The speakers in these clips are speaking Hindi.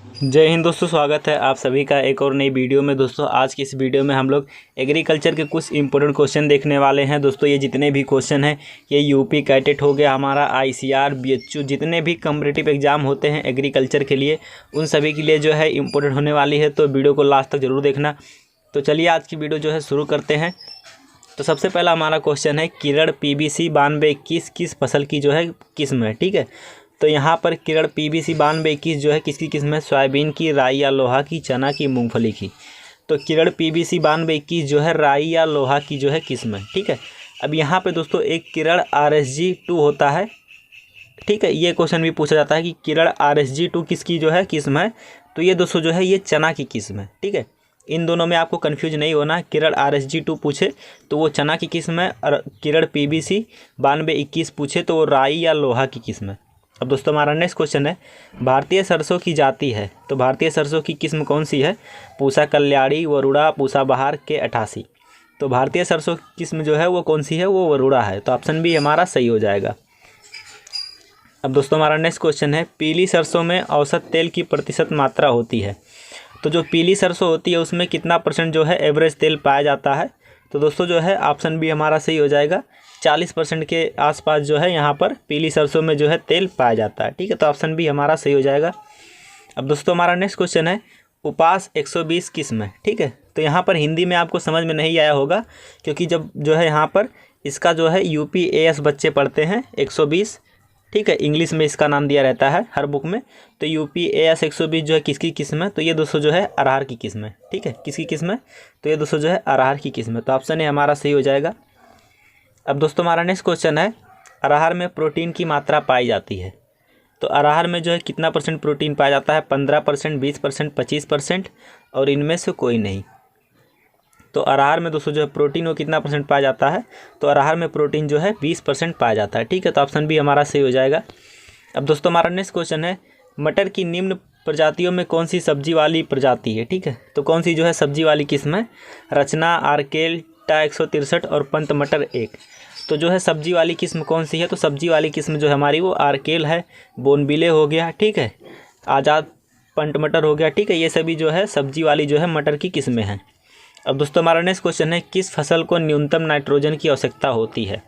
जय हिंद दोस्तों, स्वागत है आप सभी का एक और नई वीडियो में। दोस्तों आज की इस वीडियो में हम लोग एग्रीकल्चर के कुछ इंपॉर्टेंट क्वेश्चन देखने वाले हैं। दोस्तों ये जितने भी क्वेश्चन हैं ये यूपी कैडेट हो गया, हमारा आईसीआर, बीएचयू, जितने भी कॉम्पिटिटिव एग्जाम होते हैं एग्रीकल्चर के लिए उन सभी के लिए जो है इम्पोर्टेंट होने वाली है। तो वीडियो को लास्ट तक जरूर देखना। तो चलिए आज की वीडियो जो है शुरू करते हैं। तो सबसे पहला हमारा क्वेश्चन है किरण PBC 9221 किस फसल की जो है किस्म है। ठीक है, तो यहाँ पर किरण PBC 9221 जो है किसकी किस्म है? सोयाबीन की, राई या लोहा की, चना की, मूंगफली की। तो किरण PBC 9221 जो है राई या लोहा की जो है किस्म है। ठीक है, अब यहाँ पे दोस्तों एक किरण RSG 2 होता है। ठीक है, ये क्वेश्चन भी पूछा जाता है कि किरण RSG 2 किसकी जो है किस्म है। तो ये दोस्तों जो है ये चना की किस्म है। ठीक है, इन दोनों में आपको कन्फ्यूज नहीं होना। किरण RSG 2 पूछे तो वो चना की किस्म है, और किरण PBC 9221 पूछे तो वो राई या लोहा की किस्म है। अब दोस्तों हमारा नेक्स्ट क्वेश्चन है भारतीय सरसों की जाति है। तो भारतीय सरसों की किस्म कौन सी है? पूसा कल्याणी, वरुणा, पूसा बहार, K88। तो भारतीय सरसों की किस्म जो है वो कौन सी है? वो वरुणा है। तो ऑप्शन बी हमारा सही हो जाएगा। अब दोस्तों हमारा नेक्स्ट क्वेश्चन है पीली सरसों में औसत तेल की प्रतिशत मात्रा होती है। तो जो पीली सरसों होती है उसमें कितना % जो है एवरेज तेल पाया जाता है? तो दोस्तों जो है ऑप्शन बी हमारा सही हो जाएगा। 40% के आसपास जो है यहाँ पर पीली सरसों में जो है तेल पाया जाता है। ठीक है, तो ऑप्शन बी हमारा सही हो जाएगा। अब दोस्तों हमारा नेक्स्ट क्वेश्चन है उपास 120 किस्म है। ठीक है, तो यहाँ पर हिंदी में आपको समझ में नहीं आया होगा क्योंकि जब जो है यहाँ पर इसका जो है UPAS बच्चे पढ़ते हैं 120। ठीक है, इंग्लिश में इसका नाम दिया रहता है हर बुक में। तो UPAS 120 जो है किसकी किस्म है? तो ये दोस्तों जो है अरहर की किस्म है। ठीक है, किसकी किस्म है? तो ये दोस्तों जो है अरहर की किस्म है। तो ऑप्शन ए हमारा सही हो जाएगा। अब दोस्तों हमारा नेक्स्ट क्वेश्चन है अरहर में प्रोटीन की मात्रा पाई जाती है। तो अरहर में जो है कितना % प्रोटीन पाया जाता है? 15%, 20%, 25% और इनमें से कोई नहीं। तो अरहर में दोस्तों जो है प्रोटीन वो कितना % पाया जाता है? तो अरहर में प्रोटीन जो है 20% पाया जाता है। ठीक है, तो ऑप्शन बी हमारा सही हो जाएगा। अब दोस्तों हमारा नेक्स्ट क्वेश्चन है मटर की निम्न प्रजातियों में कौन सी सब्जी वाली प्रजाति है? ठीक है, तो कौन सी जो है सब्जी वाली किस्म है? रचना, आर्केल, टा 163 और पंत मटर 1। तो जो है सब्जी वाली किस्म कौन सी है? तो सब्जी वाली किस्म जो है हमारी वो आर्केल है, बोनबिले हो गया, ठीक है, आज़ाद पंट मटर हो गया। ठीक है, ये सभी जो है सब्जी वाली जो है मटर की किस्में हैं। अब दोस्तों हमारा नेक्स्ट क्वेश्चन है किस फसल को न्यूनतम नाइट्रोजन की आवश्यकता होती है?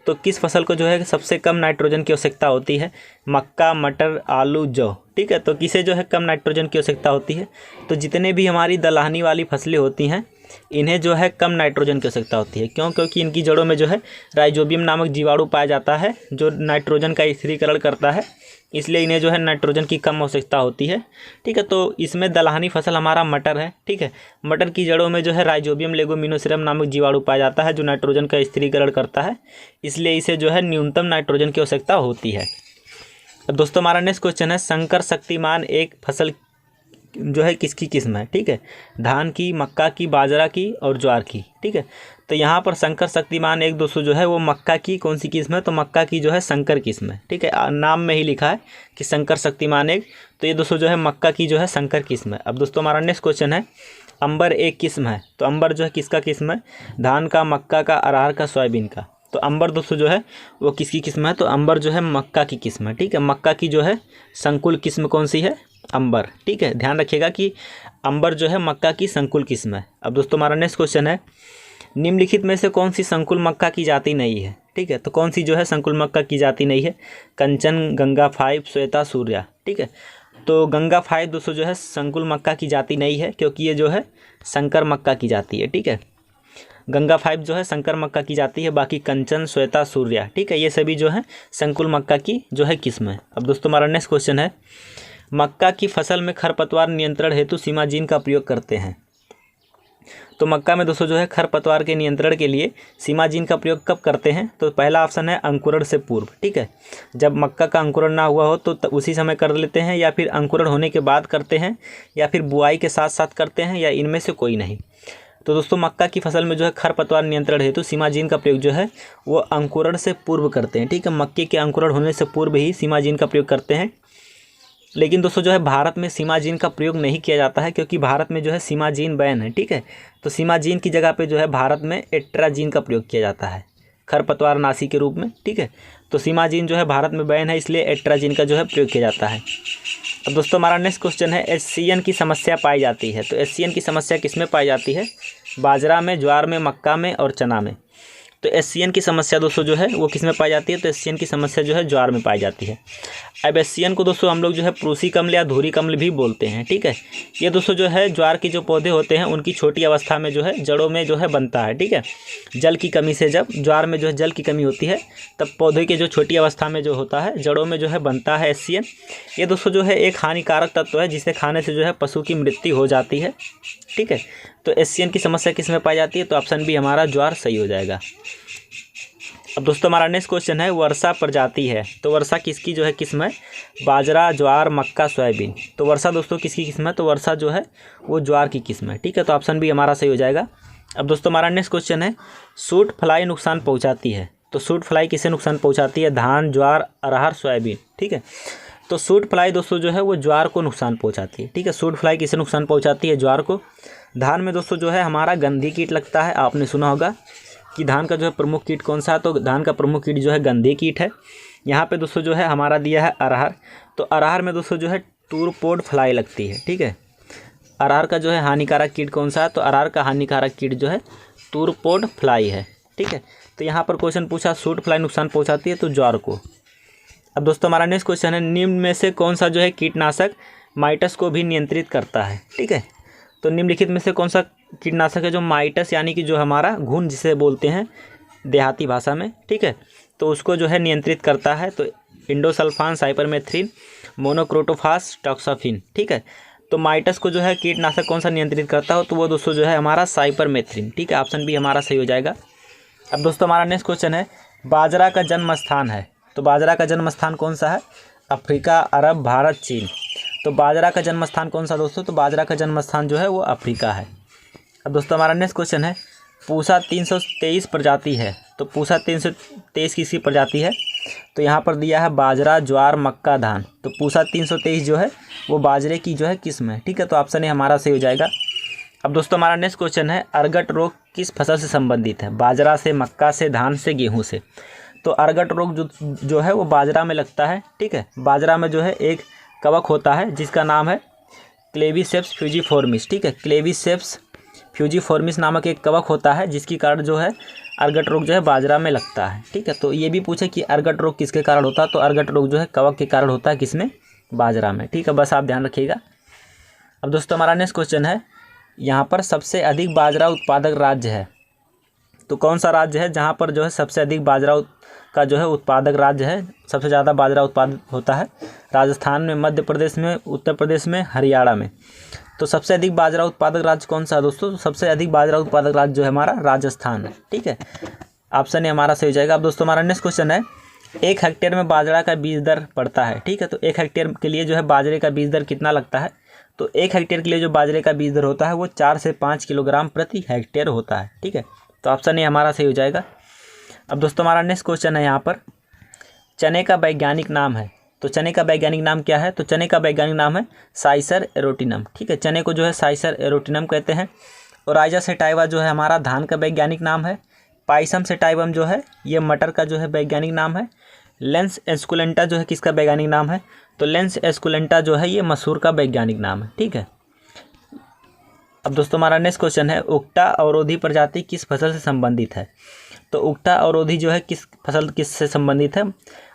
तो किस फसल को जो है सबसे कम नाइट्रोजन की आवश्यकता होती है? मक्का, मटर, आलू, जौ। ठीक है, तो किसे जो है कम नाइट्रोजन की आवश्यकता होती है? तो जितने भी हमारी दलहनी वाली फसलें होती हैं इन्हें जो है कम नाइट्रोजन की आवश्यकता होती है। क्यों? क्योंकि इनकी जड़ों में जो है राइजोबियम नामक जीवाणु पाया जाता है जो नाइट्रोजन का स्थिरीकरण करता है, इसलिए इन्हें जो है नाइट्रोजन की कम आवश्यकता होती है। ठीक है, तो इसमें दलहनी फसल हमारा मटर है। ठीक है, मटर की जड़ों में जो है राइजोबियम लेगुमिनोसिरम नामक जीवाणु पाया जाता है जो नाइट्रोजन का स्थिरीकरण करता है, इसलिए इसे जो है न्यूनतम नाइट्रोजन की आवश्यकता होती है। अब दोस्तों हमारा नेक्स्ट क्वेश्चन है शंकर शक्तिमान एक फसल जो है किसकी किस्म है? ठीक है, धान की, मक्का की, बाजरा की और ज्वार की। ठीक है, तो यहाँ पर शंकर शक्तिमान एक दोस्तों जो है वो मक्का की कौन सी किस्म है? तो मक्का की जो है शंकर किस्म है। ठीक है, नाम में ही लिखा है कि शंकर शक्तिमान एक, तो ये दोस्तों जो है मक्का की जो है शंकर किस्म है। अब दोस्तों हमारा नेक्स्ट क्वेश्चन है अंबर एक किस्म है। तो अंबर जो है किसका किस्म है? धान का, मक्का का, अरहर का, सोयाबीन का। तो अंबर दोस्तों जो है वो किसकी किस्म है? तो अंबर जो है मक्का की किस्म है। ठीक है, मक्का की जो है संकुल किस्म कौन सी है? अंबर। ठीक है, ध्यान रखिएगा कि अंबर जो है मक्का की संकुल किस्म है। अब दोस्तों हमारा नेक्स्ट क्वेश्चन है निम्नलिखित में से कौन सी संकुल मक्का की जाति नहीं है? ठीक है, तो कौन सी जो है संकुल मक्का की जाति नहीं है? कंचन, गंगा 5, श्वेता, सूर्या। ठीक है, तो गंगा 5 दोस्तों जो है संकुल मक्का की जाति नहीं है क्योंकि ये जो है संकर मक्का की जाति है। ठीक है, गंगा 5 जो है संकर मक्का की जाती है, बाकी कंचन, श्वेता, सूर्या, ठीक है, ये सभी जो है संकुल मक्का की जो है किस्म है। अब दोस्तों हमारा नेक्स्ट क्वेश्चन है मक्का की फसल में खरपतवार नियंत्रण हेतु सीमाजीन का प्रयोग करते हैं। तो मक्का में दोस्तों जो है खरपतवार के नियंत्रण के लिए सीमाजीन का प्रयोग कब करते हैं? तो पहला ऑप्शन है अंकुरण से पूर्व। ठीक है, जब मक्का का अंकुरण ना हुआ हो तो उसी समय कर लेते हैं, या फिर अंकुरण होने के बाद करते हैं, या फिर बुआई के साथ साथ करते हैं, या इनमें से कोई नहीं। तो दोस्तों मक्का की फसल में जो है खरपतवार नियंत्रण हेतु सीमाजीन का प्रयोग जो है वो अंकुरण से पूर्व करते हैं। ठीक है, मक्के के अंकुरण होने से पूर्व ही सीमाजीन का प्रयोग करते हैं। लेकिन दोस्तों जो है भारत में सीमाजीन का प्रयोग नहीं किया जाता है क्योंकि भारत में जो है सीमाजीन बैन है। ठीक है, तो सीमाजीन की जगह पे जो है भारत में एट्राजीन का प्रयोग किया जाता है खरपतवार नाशी के रूप में। ठीक है, तो सीमाजीन जो है भारत में बैन है, इसलिए एट्राजीन का जो है प्रयोग किया जाता है। अब दोस्तों हमारा नेक्स्ट क्वेश्चन है HCN की समस्या पाई जाती है। तो HCN की समस्या किस में पाई जाती है? बाजरा में, ज्वार में, मक्का में और चना में। तो HCN की समस्या दोस्तों जो है वो किस में पाई जाती है? तो HCN की समस्या जो है ज्वार में पाई जाती है। अब HCN को दोस्तों हम लोग जो है प्रूसी कम्ल या धुरी कम्ल भी बोलते हैं, ठीक है। ये दोस्तों जो है ज्वार के जो पौधे होते हैं उनकी छोटी अवस्था में जो है जड़ों में जो है बनता है, ठीक है। जल की कमी से, जब ज्वार में जो है जल की कमी होती है तब पौधे के जो छोटी अवस्था में जो होता है जड़ों में जो है बनता है HCN। ये दोस्तों जो है एक हानिकारक तत्व है जिसे खाने से जो है पशु की मृत्यु हो जाती है, ठीक है। तो HCN की समस्या किस में पाई जाती है? तो ऑप्शन बी हमारा ज्वार सही हो जाएगा। अब दोस्तों हमारा नेक्स्ट क्वेश्चन है वर्षा प्रजाति है। तो वर्षा किसकी जो है किस्म है? बाजरा, ज्वार, मक्का, सोयाबीन। तो वर्षा दोस्तों किसकी किस्म है? तो वर्षा जो है वो ज्वार की किस्म है, ठीक है। तो ऑप्शन बी हमारा सही हो जाएगा। अब दोस्तों हमारा नेक्स्ट क्वेश्चन है सूट फ्लाई नुकसान पहुंचाती है। तो सूट फ्लाई किसे नुकसान पहुंचाती है? धान, ज्वार, अरहर, सोयाबीन, ठीक है। तो सूट फ्लाई दोस्तों जो है वो ज्वार को नुकसान पहुंचाती है, ठीक है। सूट फ्लाई किसे नुकसान पहुंचाती है? ज्वार को। धान में दोस्तों जो है हमारा गंधी कीट लगता है। आपने सुना होगा कि धान का जो है प्रमुख कीट कौन सा है? तो धान का प्रमुख कीट जो है गंधी कीट है। यहाँ पे दोस्तों जो है हमारा दिया है अरहर। तो अरहर में दोस्तों जो है टूरपोड फ्लाई लगती है, ठीक है। अरहर का जो है हानिकारक कीट कौन सा है? तो अरहर का हानिकारक कीट जो है टूरपोड फ्लाई है, ठीक है। तो यहाँ पर क्वेश्चन पूछा सूट फ्लाई नुकसान पहुँचाती है तो ज्वार को। अब दोस्तों हमारा नेक्स्ट क्वेश्चन है निम्न में से कौन सा जो है कीटनाशक माइटस को भी नियंत्रित करता है, ठीक है। तो निम्नलिखित में से कौन सा कीटनाशक है जो माइटस यानी कि जो हमारा घुन जिसे बोलते हैं देहाती भाषा में, ठीक है, तो उसको जो है नियंत्रित करता है? तो इंडोसल्फान, साइपरमेथ्रिन, मोनोक्रोटोफास, टॉक्साफिन, ठीक है। तो माइटस को जो है कीटनाशक कौन सा नियंत्रित करता हो? तो वो दोस्तों जो है हमारा साइपरमेथ्रिन, ठीक है। ऑप्शन बी हमारा सही हो जाएगा। अब दोस्तों हमारा नेक्स्ट क्वेश्चन है बाजरा का जन्म स्थान है। तो बाजरा का जन्म स्थान कौन सा है? अफ्रीका, अरब, भारत, चीन। तो बाजरा का जन्म स्थान कौन सा दोस्तों? तो बाजरा का जन्म स्थान जो है वो अफ्रीका है। अब दोस्तों हमारा नेक्स्ट क्वेश्चन है पूसा 323 प्रजाति है। तो पूसा 323 किसकी प्रजाति है? तो यहाँ पर दिया है बाजरा, ज्वार, मक्का, धान। तो पूसा 323 जो है वो बाजरे की जो है किस्म है, ठीक है। तो ऑप्शन ए हमारा सही हो जाएगा। अब दोस्तों हमारा नेक्स्ट क्वेश्चन है अर्गट रोग किस फसल से संबंधित है? बाजरा से, मक्का से, धान से, गेहूँ से। तो अर्गट रोग जो है वो बाजरा में लगता है, ठीक है। बाजरा में जो है एक कवक होता है जिसका नाम है क्लेवीसेप्स फ्यूजीफॉर्मिस, ठीक है। क्लेवीसेप्स फ्यूजीफॉर्मिस नामक एक कवक होता है जिसके कारण जो है अर्गट रोग जो है बाजरा में लगता है, ठीक है। तो ये भी पूछे कि अर्गट रोग किसके कारण होता है? तो अर्गट रोग जो है कवक के कारण होता है किसमें? बाजरा में, ठीक है। बस आप ध्यान रखिएगा। अब दोस्तों हमारा नेक्स्ट क्वेश्चन है यहाँ पर सबसे अधिक बाजरा उत्पादक राज्य है। तो कौन सा राज्य है जहाँ पर जो है सबसे अधिक बाजरा का जो है उत्पादक राज्य है, सबसे ज़्यादा बाजरा उत्पादन होता है? राजस्थान में, मध्य प्रदेश में, उत्तर प्रदेश में, हरियाणा में। तो सबसे अधिक बाजरा उत्पादक राज्य कौन सा है दोस्तों? तो सबसे अधिक बाजरा उत्पादक राज्य जो है हमारा राजस्थान है, ठीक है। ऑप्शन ए हमारा सही हो जाएगा। अब दोस्तों हमारा नेक्स्ट क्वेश्चन है 1 हेक्टेयर में बाजरा का बीज दर पड़ता है, ठीक है। तो 1 हेक्टेयर के लिए जो है बाजरे का बीज दर कितना लगता है? तो 1 हेक्टेयर के लिए जो बाजरे का बीज दर होता है वो 4 से 5 किलोग्राम प्रति हेक्टेयर होता है, ठीक है। तो ऑप्शन ए हमारा सही हो जाएगा। अब दोस्तों हमारा नेक्स्ट क्वेश्चन है यहाँ पर चने का वैज्ञानिक नाम है। तो चने का वैज्ञानिक नाम क्या है? तो चने का वैज्ञानिक नाम है साइसर एरोटिनम, ठीक है। चने को जो है साइसर एरोटिनम कहते हैं। और राइजा सेटाइवा जो है हमारा धान का वैज्ञानिक नाम है। पाइसम सेटाइवम जो है ये मटर का जो है वैज्ञानिक नाम है। लेंस एस्कुलेंटा जो है किसका वैज्ञानिक नाम है? तो लेंस एस्कुलेंटा जो है ये मसूर का वैज्ञानिक नाम है, ठीक है। अब दोस्तों हमारा नेक्स्ट क्वेश्चन है उक्टा अवरोधी प्रजाति किस फसल से संबंधित है? तो उक्टा अवरोधी जो है किस से संबंधित है?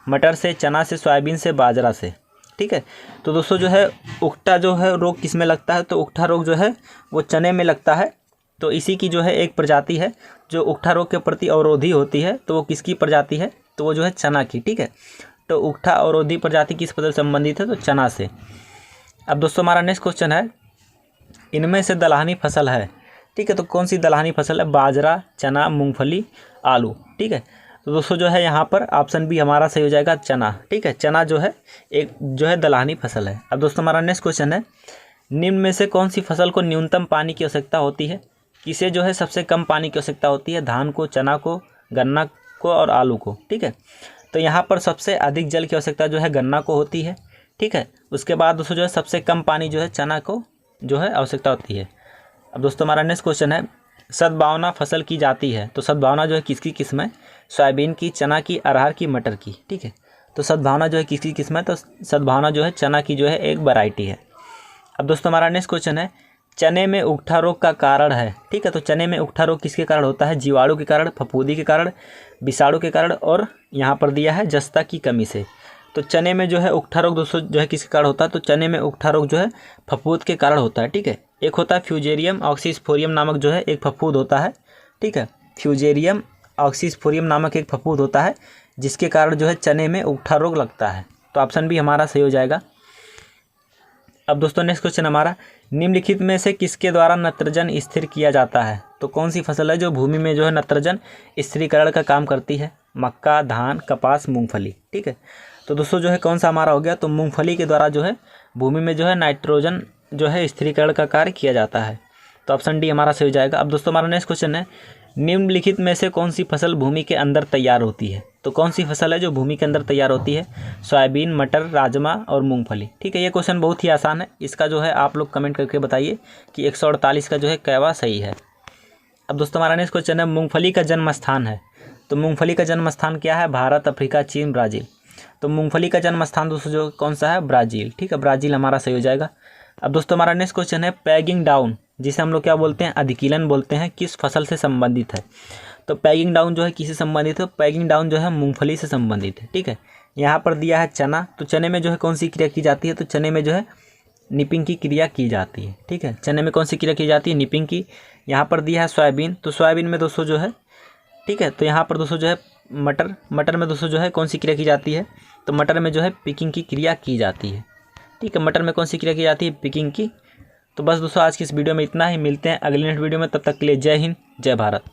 मटर से, चना से, सोयाबीन से, बाजरा से, ठीक है। तो दोस्तों जो है उक्टा जो है रोग किस में लगता है? तो उक्टा रोग जो है वो चने में लगता है। तो इसी की जो है एक प्रजाति है जो उक्टा रोग के प्रति अवरोधी होती है। तो वो किसकी प्रजाति है? तो वो जो है चना की, ठीक है। तो उक्टा अवरोधी प्रजाति किस फसल से संबंधित है? तो चना से। अब दोस्तों हमारा नेक्स्ट क्वेश्चन है इनमें से दलहनी फसल है, ठीक है। तो कौन सी दलहनी फसल है? बाजरा, चना, मूंगफली, आलू, ठीक है। तो दोस्तों जो है यहाँ पर ऑप्शन बी हमारा सही हो जाएगा चना, ठीक है। चना जो है एक जो है दलहनी फसल है। अब दोस्तों हमारा नेक्स्ट क्वेश्चन है निम्न में से कौन सी फसल को न्यूनतम पानी की आवश्यकता होती है? किसे जो है सबसे कम पानी की आवश्यकता होती है? धान को, चना को, गन्ना को और आलू को, ठीक है। तो यहाँ पर सबसे अधिक जल की आवश्यकता जो है गन्ना को होती है, ठीक है। उसके बाद दोस्तों जो है सबसे कम पानी जो है चना को जो है आवश्यकता होती है। अब दोस्तों हमारा नेक्स्ट क्वेश्चन है सद्भावना फसल की जाती है। तो सद्भावना जो है किसकी किस्म है? सोयाबीन की, चना की, अरहर की, मटर की, ठीक है। तो सद्भावना जो है किसकी किस्म है, तो सद्भावना जो है चना की जो है एक वैरायटी है। अब दोस्तों हमारा नेक्स्ट क्वेश्चन है, चने में उकठा रोग का कारण है। ठीक है, तो चने में उकठा रोग किसके कारण होता है, जीवाणु के कारण, फफूंदी के कारण, विषाणु के कारण, और यहाँ पर दिया है जस्ता की कमी से। तो चने में जो है उकठा रोग दोस्तों जो है किसके कारण होता है, तो चने में उकठा रोग जो है फफूंद के कारण होता है। ठीक है, एक होता है फ्यूजेरियम ऑक्सीस्फोरियम नामक जो है एक फफूंद होता है। ठीक है, फ्यूजेरियम ऑक्सीस्फोरियम नामक एक फफूंद होता है जिसके कारण जो है चने में उकठा रोग लगता है। तो ऑप्शन भी हमारा सही हो जाएगा। अब दोस्तों नेक्स्ट क्वेश्चन हमारा, निम्नलिखित में से किसके द्वारा नत्रजन स्थिर किया जाता है। तो कौन सी फसल है जो भूमि में जो है नत्रजन स्थिरीकरण का काम करती है, मक्का, धान, कपास, मूंगफली। ठीक है, तो दोस्तों जो है कौन सा हमारा हो गया, तो मूंगफली के द्वारा जो है भूमि में जो है नाइट्रोजन जो है स्थिरीकरण का कार्य किया जाता है। तो ऑप्शन डी हमारा सही हो जाएगा। अब दोस्तों हमारा नेक्स्ट क्वेश्चन है, निम्नलिखित में से कौन सी फसल भूमि के अंदर तैयार होती है। तो कौन सी फसल है जो भूमि के अंदर तैयार होती है, सोयाबीन, मटर, राजमा और मूंगफली। ठीक है, ये क्वेश्चन बहुत ही आसान है, इसका जो है आप लोग कमेंट करके बताइए कि 148 का जो है कैवा सही है। अब दोस्तों हमारा नेक्स्ट क्वेश्चन है, मूंगफली का जन्म स्थान है। तो मूंगफली का जन्म स्थान क्या है, भारत, अफ्रीका, चीन, ब्राज़ील। तो मूंगफली का जन्म स्थान दोस्तों जो कौन सा है, ब्राज़ील। ठीक है, ब्राज़ील हमारा सही हो जाएगा। अब दोस्तों हमारा नेक्स्ट क्वेश्चन है, पैगिंग डाउन जिसे हम लोग क्या बोलते हैं, अधिकीलन बोलते हैं, किस फसल से संबंधित है। तो पैगिंग डाउन जो है किससे संबंधित है, पैगिंग डाउन जो है मूंगफली से संबंधित है। ठीक है, यहाँ पर दिया है चना, तो चने में जो है कौन सी क्रिया की जाती है, तो चने में जो है निपिंग की क्रिया की जाती है। ठीक है, चने में कौन सी क्रिया की जाती है, निपिंग की। यहाँ पर दिया है सोयाबीन, तो सोयाबीन में दोस्तों जो है, ठीक है, तो यहाँ पर दोस्तों जो है मटर में दोस्तों जो है कौन सी क्रिया की जाती है, तो मटर में जो है पिकिंग की क्रिया की जाती है। ठीक है, मटर में कौन सी क्रिया की जाती है, पिकिंग की। तो बस दोस्तों आज की इस वीडियो में इतना ही, मिलते हैं अगले नेक्स्ट वीडियो में, तब तक के लिए जय हिंद, जय भारत।